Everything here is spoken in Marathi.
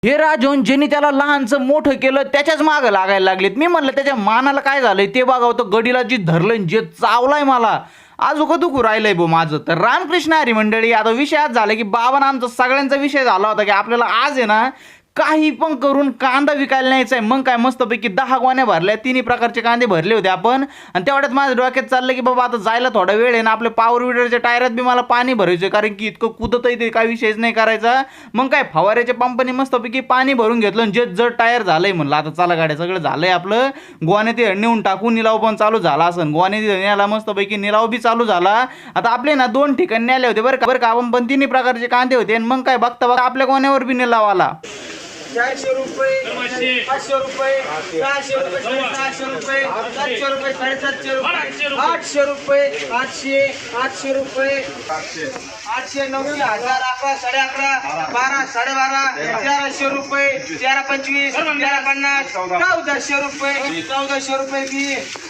हे राजन ज्यांनी त्याला लहानचं मोठं केलं त्याच्याच मागं लागायला लागलेत. मी म्हणलं त्याच्या मानाला काय झालंय ते बघावं. तर गडीला जी धरलं जे चावलाय मला आजोका दुखू राहिलंय बो माझं. तर रामकृष्ण हरी मंडळी, आता विषय आज झाला की बाबांना आमचा सगळ्यांचा विषय झाला होता की आपल्याला आज आहे ना काही पण करून कांदा विकायला न्यायचा आहे. मग काय मस्तपैकी 10 गोण्या भरल्या, 3 प्रकारचे कांदे भरले होते आपण. आणि तेवढ्यात माझ्या डोक्यात चाललं की बाबा आता जायला थोडा वेळ आहे ना, आपल्या पॉवर विडरच्या टायरात बी मला पाणी भरायचं कारण की इतकं कुदत आहे ते काय विषयच नाही करायचा. मग काय फवाऱ्याच्या पंपाने मस्तपैकी पाणी भरून घेतलं आणि जे जड टायर झालंय म्हणलं आता चला गाड्या सगळं झालंय आपलं. गोवाने ते नेऊन टाकून निलाव पण चालू झाला असं. गोवाने न्यायला मस्तपैकी निलाव बी चालू झाला. आता आपले ना 2 ठिकाणी न्याले होते बरं का आपण, पण 3 प्रकारचे कांदे होते. आणि मग काय बघता आपल्या गोण्यावर बी निलाव आला. 400 रुपये, 500 रुपये, 600 रुपये, 700 रुपये, 700 रुपये, 750 रुपये, 800 रुपये, 800, 800 रुपये, 800, 900, 1000, 11, 11.5, 12, 12.5, 1300 रुपये, 13, 25, 13, 50, 1400 रुपये, 1400 रुपये बी